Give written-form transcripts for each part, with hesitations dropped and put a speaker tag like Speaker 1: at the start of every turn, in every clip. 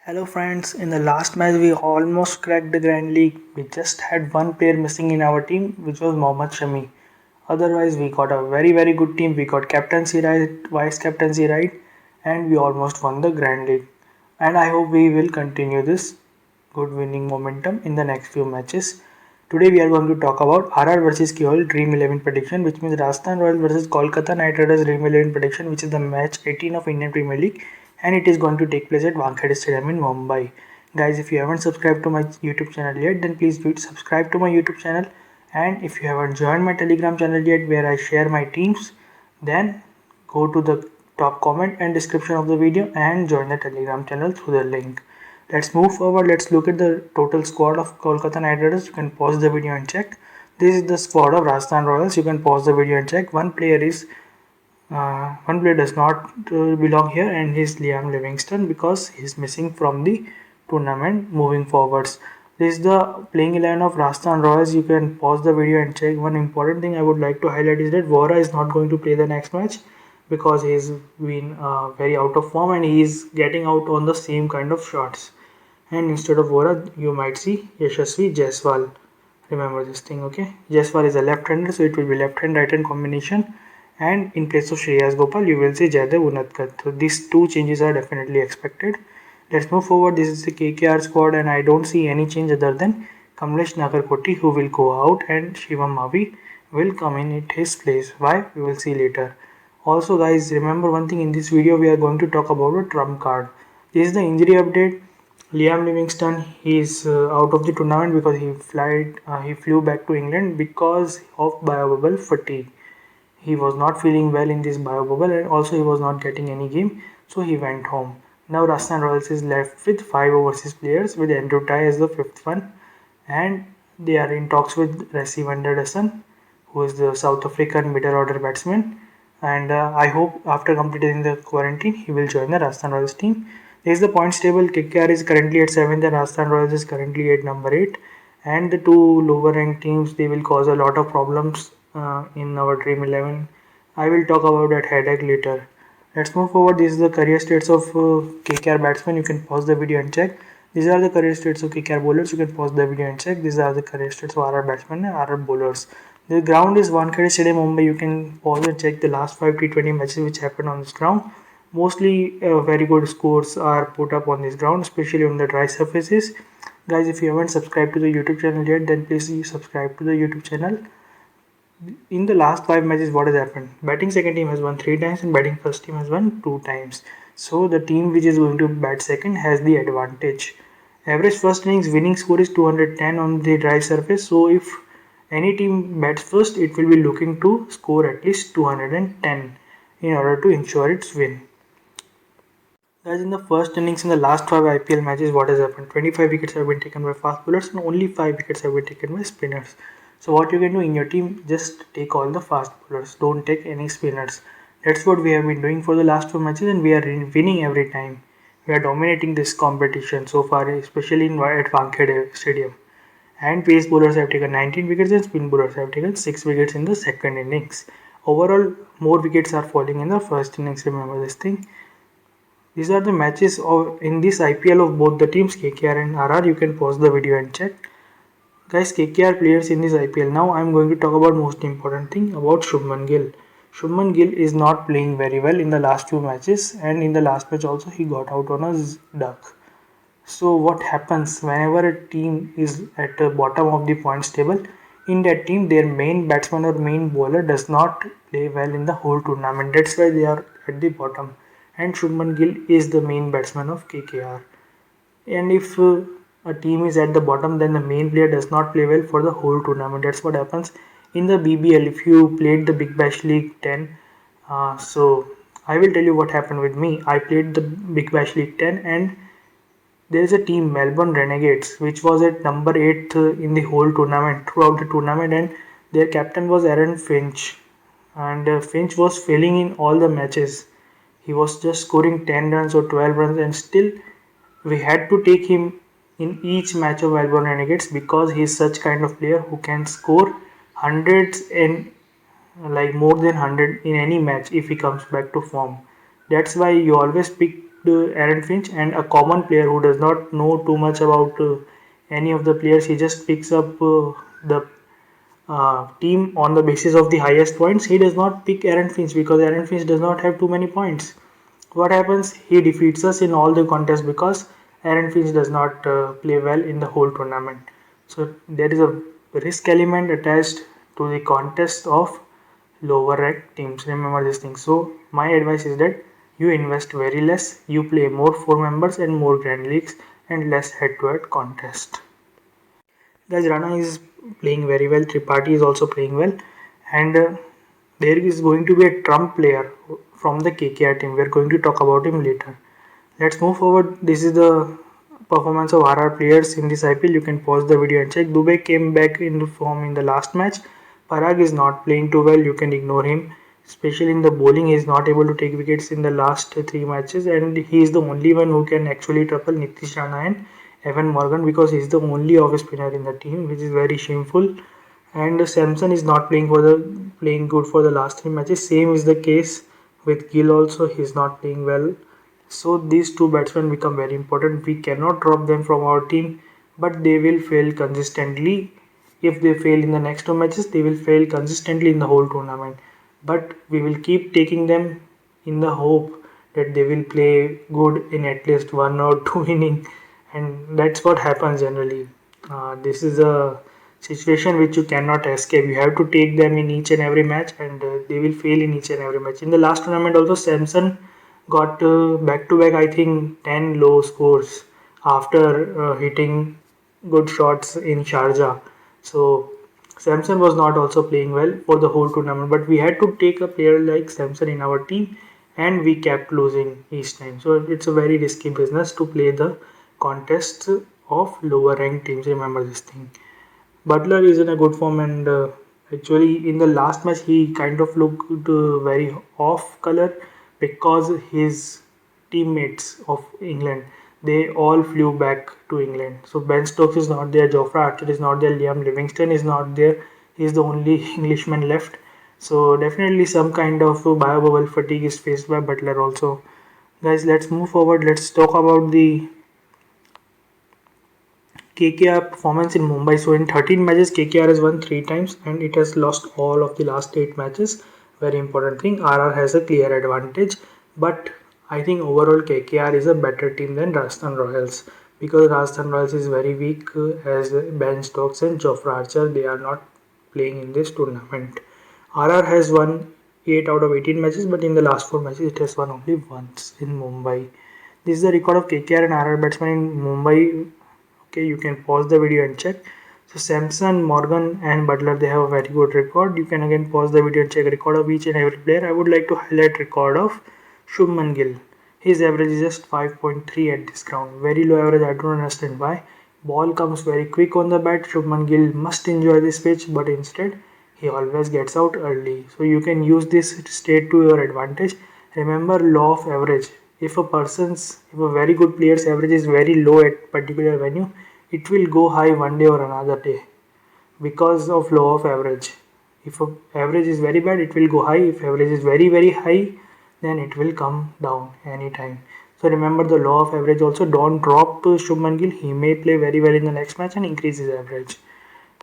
Speaker 1: Hello friends, in the last match we almost cracked the Grand League. We just had one player missing in our team, which was Mohammad Shami. Otherwise, we got a very good team. We got captaincy right, vice captaincy right, and we almost won the Grand League. And I hope we will continue this good winning momentum in the next few matches. Today we are going to talk about RR versus KOL Dream 11 prediction, which means Rajasthan Royals versus Kolkata Knight Riders Dream 11 prediction, which is the match 18 of Indian Premier League, and it is going to take place at Wankhede Stadium in Mumbai. Guys, if you haven't subscribed to my YouTube channel yet, then please do subscribe to my YouTube channel. And if you haven't joined my Telegram channel yet, where I share my teams, then go to the top comment and description of the video and join the Telegram channel through the link. Let's move forward. Let's look at the total squad of Kolkata Knight Riders. You can pause the video and check. This is the squad of Rajasthan Royals. You can pause the video and check. One player does not belong here, and he is Liam Livingston because he is missing from the tournament moving forwards. This is the playing 11 of Rajasthan Royals. You can pause the video and check. One important thing I would like to highlight is that Vora is not going to play the next match because he's been very out of form and he is getting out on the same kind of shots. And instead of Vora, you might see Yashasvi Jaiswal. Remember this thing, okay? Jaiswal is a left-hander, so it will be left-hand right-hand combination. And in place of Shreyas Gopal, you will see Jaydev Unadkat. So these two changes are definitely expected. Let's move forward. This is the KKR squad, and I don't see any change other than Kamlesh Nagarkoti, who will go out, and Shivam Mavi will come in at his place. Why? We will see later. Also, guys, remember one thing, in this video we are going to talk about a trump card. This is the injury update. Liam Livingston, he is out of the tournament because he flew back to England because of biobubble fatigue. He was not feeling well in this biobubble, and also he was not getting any game, so he went home. Now Rajasthan Royals is left with 5 overseas players, with Andrew Tye as the 5th one, and they are in talks with Rassie van der Dussen, who is the South African middle order batsman, and I hope after completing the quarantine he will join the Rajasthan Royals team. There is the points table. KKR is currently at 7th and Rajasthan Royals is currently at number 8, and the two lower ranked teams, they will cause a lot of problems in our Dream 11. I will talk about that headache later. Let's move forward. This is the career stats of KKR batsmen. You can pause the video and check. These are the career stats of KKR bowlers. You can pause the video and check. These are the career stats of RR batsmen and RR bowlers. The ground is Wankhede Stadium, Mumbai. You can pause and check the last 5 T20 matches which happened on this ground. Mostly very good scores are put up on this ground, especially on the dry surfaces. Guys, if you haven't subscribed to the YouTube channel yet, then please subscribe to the YouTube channel. In the last 5 matches, what has happened? Batting second team has won 3 times and batting first team has won 2 times. So the team which is going to bat second has the advantage. Average first innings winning score is 210 on the dry surface. So if any team bats first, it will be looking to score at least 210 in order to ensure its win. Guys, in the first innings in the last 5 IPL matches, what has happened? 25 wickets have been taken by fast bowlers and only 5 wickets have been taken by spinners. So what you can do in your team, just take all the fast bowlers. Don't take any spinners. That's what we have been doing for the last 2 matches, and we are winning every time. We are dominating this competition so far, especially at Wankhede Stadium. And pace bowlers have taken 19 wickets and spin bowlers have taken 6 wickets in the second innings. Overall, more wickets are falling in the first innings. Remember this thing. These are the matches in this IPL of both the teams, KKR and RR. You can pause the video and check. Guys, KKR players in this IPL. Now I am going to talk about most important thing about Shubman Gill. Shubman Gill is not playing very well in the last few matches, and in the last match also he got out on a duck. So what happens whenever a team is at the bottom of the points table? In that team, their main batsman or main bowler does not play well in the whole tournament. That's why they are at the bottom. And Shubman Gill is the main batsman of KKR. And if a team is at the bottom, then the main player does not play well for the whole tournament. That's what happens in the BBL. If you played the Big Bash League 10, so I will tell you what happened with me. I played the Big Bash League 10, and there is a team, Melbourne Renegades, which was at number 8 in the whole tournament, throughout the tournament, and their captain was Aaron Finch. And Finch was failing in all the matches. He was just scoring 10 runs or 12 runs, and still we had to take him in each match of Melbourne Renegades because he is such kind of player who can score hundreds and like more than 100 in any match if he comes back to form. That's why you always pick Aaron Finch, and a common player who does not know too much about any of the players. He just picks up the team on the basis of the highest points. He does not pick Aaron Finch because Aaron Finch does not have too many points. What happens? He defeats us in all the contests because Aaron Finch does not play well in the whole tournament. So there is a risk element attached to the contest of lower ranked teams. Remember this thing. So my advice is that you invest very less, you play more 4 members and more grand leagues and less head to head contest. Guys, Rana is playing very well. Tripathi is also playing well, and there is going to be a Trump player from the KKR team. We are going to talk about him later. Let's move forward. This is the performance of RR players in this IPL. You can pause the video and check. Dubey came back into form in the last match. Parag is not playing too well. You can ignore him. Especially in the bowling, he is not able to take wickets in the last 3 matches, and he is the only one who can actually trouble Nitish Rana and Evan Morgan because he is the only off spinner in the team, which is very shameful. And Samson is not playing good for the last 3 matches. Same is the case with Gill also. He is not playing well. So these two batsmen become very important. We cannot drop them from our team, but they will fail consistently. If they fail in the next 2 matches, they will fail consistently in the whole tournament. But we will keep taking them in the hope that they will play good in at least 1 or 2 innings, and that's what happens generally. This is a situation which you cannot escape. You have to take them in each and every match, and they will fail in each and every match. In the last tournament, also Samson got back to back, I think, 10 low scores after hitting good shots in Sharjah. So Samson was not also playing well for the whole tournament, but we had to take a player like Samson in our team, and we kept losing each time. So it's a very risky business to play the contests of lower ranked teams. Remember this thing. Butler is in a good form, and actually in the last match he kind of looked very off color because his teammates of England, they all flew back to England. So Ben Stokes is not there, Jofra Archer is not there, Liam Livingston is not there. He is the only Englishman left. So definitely some kind of bio-bubble fatigue is faced by Butler also. Guys, let's move forward. Let's talk about the KKR performance in Mumbai. So in 13 matches, KKR has won 3 times and it has lost all of the last 8 matches. Very important thing. RR has a clear advantage, but I think overall KKR is a better team than Rajasthan Royals because Rajasthan Royals is very weak as Ben Stokes and Jofra Archer. They are not playing in this tournament. RR has won 8 out of 18 matches, but in the last 4 matches it has won only once in Mumbai. This is the record of KKR and RR batsmen in Mumbai. Okay, you can pause the video and check. So Samson, Morgan and Butler, they have a very good record. You can again pause the video and check record of each and every player. I would like to highlight record of Shubman Gill. His average is just 5.3 at this ground. Very low average, I don't understand why. Ball comes very quick on the bat. Shubman Gill must enjoy this pitch, but instead he always gets out early. So you can use this state to your advantage. Remember law of average. If a very good player's average is very low at particular venue, it will go high one day or another day because of law of average. If average is very bad, it will go high. If average is very high, then it will come down anytime. So remember the law of average also. Don't drop Shubman Gill. He may play very well in the next match and increase his average.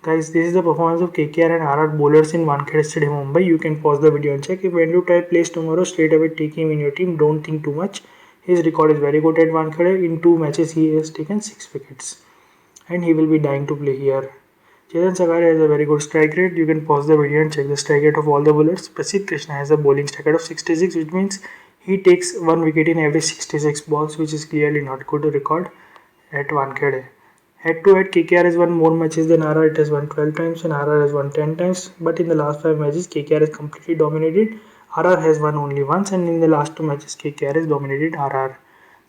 Speaker 1: Guys, this is the performance of KKR and RR bowlers in Wankhede Stadium, Mumbai. You can pause the video and check. If Vendu Type plays tomorrow, straight away take him in your team. Don't think too much. His record is very good at Wankhede. In 2 matches, he has taken 6 wickets. And he will be dying to play here. Chetan Sakaria has a very good strike rate. You can pause the video and check the strike rate of all the bowlers. Prasidh Krishna has a bowling strike rate of 66, which means he takes 1 wicket in every 66 balls, which is clearly not good record at Wankhede. Head to head, KKR has won more matches than RR. It has won 12 times and RR has won 10 times. But in the last 5 matches, KKR has completely dominated. RR has won only once, and in the last 2 matches, KKR has dominated RR.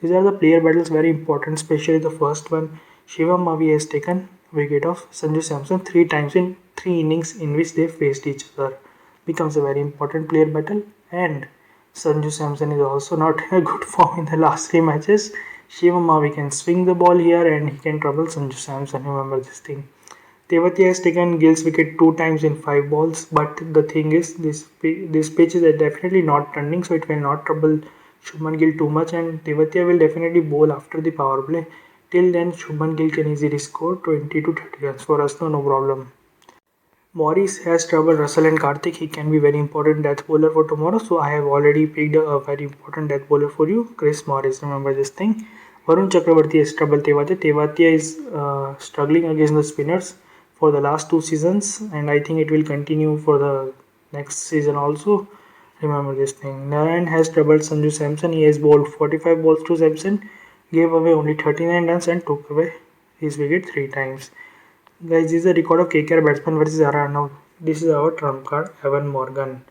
Speaker 1: These are the player battles, very important, especially the first one. Shivam Mavi has taken wicket of Sanju Samson 3 times in 3 innings in which they faced each other. Becomes a very important player battle, and Sanju Samson is also not in a good form in the last 3 matches. Shivam Mavi can swing the ball here and he can trouble Sanju Samson. Remember this thing. Tewati has taken Gill's wicket 2 times in 5 balls, but the thing is, this pitch is definitely not turning, so it will not trouble Shubman Gill too much, and Tewatia will definitely bowl after the power play. Till then, Shubman Gill can easily score 20 to 30 runs for us, no problem. Morris has trouble Russell and Karthik. He can be very important death bowler for tomorrow. So I have already picked a very important death bowler for you, Chris Morris. Remember this thing. Varun Chakravarti has trouble Tewatia. Tewatia is struggling against the spinners for the last 2 seasons, and I think it will continue for the next season also. Remember this thing. Narayan has troubled Sanju Samson. He has bowled 45 balls to Samson, gave away only 39 runs and took away his wicket 3 times. Guys, this is the record of KKR batsman versus RR. Now, this is our trump card, Evan Morgan.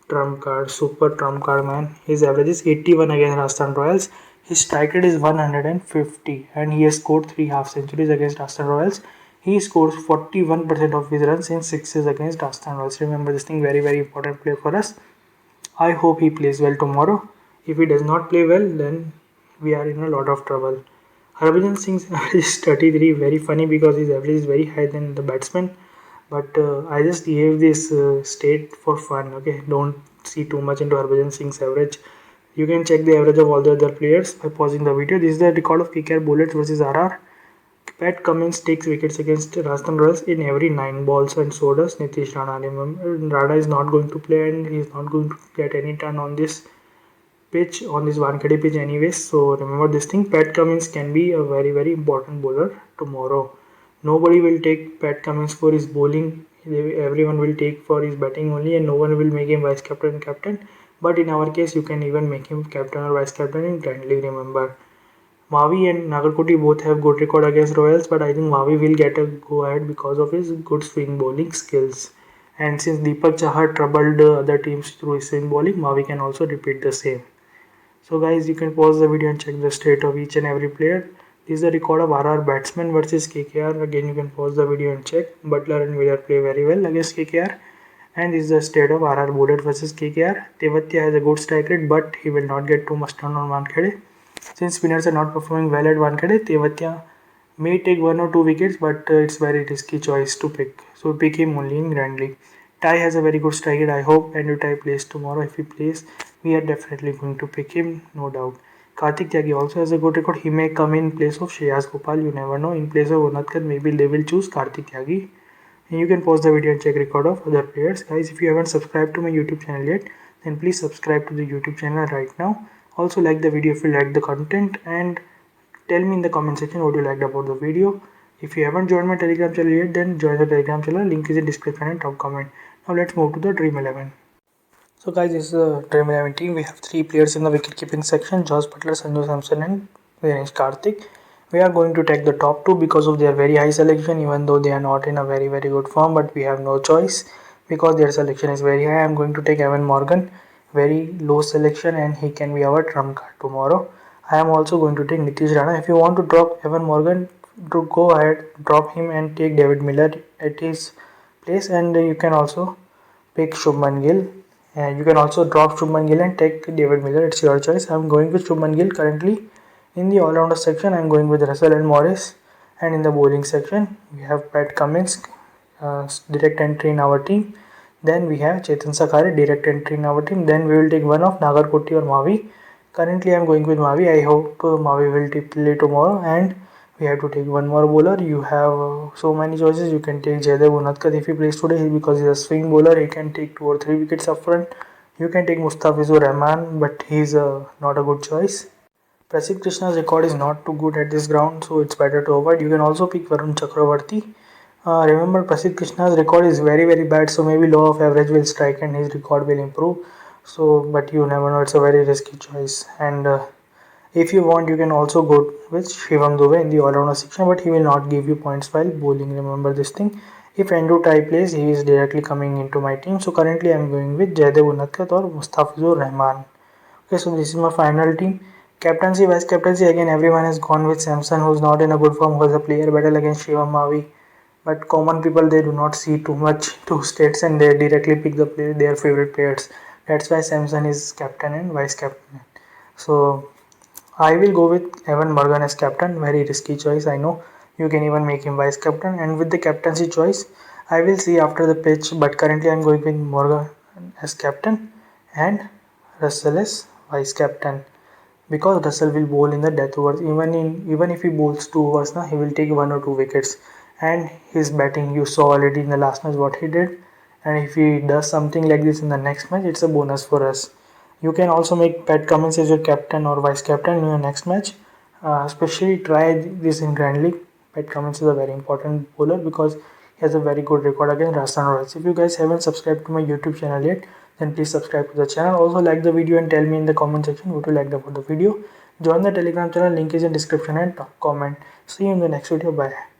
Speaker 1: Trump card, super trump card, man. His average is 81 against Rajasthan Royals. His strike rate is 150, and he has scored 3 half centuries against Rajasthan Royals. He scores 41% of his runs in sixes against Rajasthan Royals. Remember this thing, very important player for us. I hope he plays well tomorrow. If he does not play well, then we are in a lot of trouble. Harbhajan Singh's average is 33, very funny because his average is very high than the batsman. But I just gave this state for fun. Okay, don't see too much into Harbhajan Singh's average. You can check the average of all the other players by pausing the video. This is the record of KKR Bullets versus RR. Pat Cummins takes wickets against Rajasthan Royals in every 9 balls, and so does Nitish Rana. Remember, Rana is not going to play and he is not going to get any turn on this pitch, on this Wankhede pitch anyways. So remember this thing, Pat Cummins can be a very important bowler tomorrow. Nobody will take Pat Cummins for his bowling. Everyone will take for his batting only, and no one will make him vice captain and captain. But in our case, you can even make him captain or vice captain in friendly. Remember, Mavi and Nagarkoti both have good record against Royals, but I think Mavi will get a go ahead because of his good swing bowling skills. And since Deepak Chahar troubled other teams through his swing bowling, Mavi can also repeat the same. So guys, you can pause the video and check the state of each and every player. This is the record of RR batsman versus KKR. Again, you can pause the video and check. Butler and Wheeler play very well against KKR. And this is the state of RR Bullet versus KKR. Tewatia has a good strike rate, but he will not get too much turn on Wankhede. Since spinners are not performing well at Wankhede, Tewatia may take 1 or 2 wickets, but it's very risky choice to pick. So pick him only in Grand League. Ty has a very good strike rate. I hope Andrew Ty plays tomorrow. If he plays, we are definitely going to pick him, no doubt. Karthik Tyagi also has a good record. He may come in place of Shreyas Gopal. You never know. In place of Unadkat, maybe they will choose Karthik Tyagi. And you can pause the video and check record of other players. Guys, if you haven't subscribed to my YouTube channel yet, then please subscribe to the YouTube channel right now. Also like the video if you like the content, and tell me in the comment section what you liked about the video. If you haven't joined my Telegram channel yet, then join the Telegram channel. Link is in description and top comment. Now let's move to the Dream 11. So guys, this is the Dream 11 team. We have 3 players in the wicket keeping section: Josh Butler, Sanju Samson and Dinesh Karthik. We are going to take the top 2 because of their very high selection, even though they are not in a very good form, but we have no choice because their selection is very high. I am going to take Evan Morgan, very low selection, and he can be our trump card tomorrow. I am also going to take Nitish Rana. If you want to drop Evan Morgan, to go ahead, drop him and take David Miller at his place, and you can also pick Shubman Gill. And you can also drop Shubman Gill and take David Miller. It's your choice. I am going with Shubman Gill currently. In the all-rounder section, I am going with Russell and Morris. And in the bowling section, we have Pat Cummins, direct entry in our team. Then we have Chetan Sakhare, direct entry in our team. Then we will take one of Nagarkoti or Mavi. Currently, I am going with Mavi. I hope Mavi will play tomorrow. And we have to take one more bowler. You have so many choices. You can take Jaydev Unadkat if he plays today because he is a swing bowler. He can take 2 or 3 wickets up front. You can take Mustafizur Rahman, but he is not a good choice. Prasidh Krishna's record is not too good at this ground, so it's better to avoid. You can also pick Varun Chakravarti. Remember, Prasidh Krishna's record is very bad, so maybe law of average will strike and his record will improve. So, but you never know, it's a very risky choice. And if you want, you can also go with Shivam Dube in the all-rounder section, but he will not give you points while bowling. Remember this thing. If Andrew Ty plays, he is directly coming into my team. So currently I am going with Jaydev Unadkat or Mustafizur Rahman. Okay, so this is my final team. Captaincy, vice captaincy, again everyone has gone with Samson, who's not in a good form, was a player battle against Shivam Mavi. But common people, they do not see too much to states and they directly pick their favorite players. That's why Samson is captain and vice captain. So I will go with Evan Morgan as captain. Very risky choice, I know. You can even make him vice captain. And with the captaincy choice, I will see after the pitch. But currently I am going with Morgan as captain and Russell as vice captain, because Russell will bowl in the death overs. Even if he bowls 2 overs, he will take 1 or 2 wickets. And his batting, you saw already in the last match what he did. And if he does something like this in the next match, it's a bonus for us. You can also make Pat Cummins as your captain or vice captain in your next match. Especially try this in Grand League. Pat Cummins is a very important bowler because he has a very good record against Rajasthan Royals. If you guys haven't subscribed to my YouTube channel yet, then please subscribe to the channel. Also like the video and tell me in the comment section what you liked about the video. Join the Telegram channel, link is in description and comment. See you in the next video. Bye.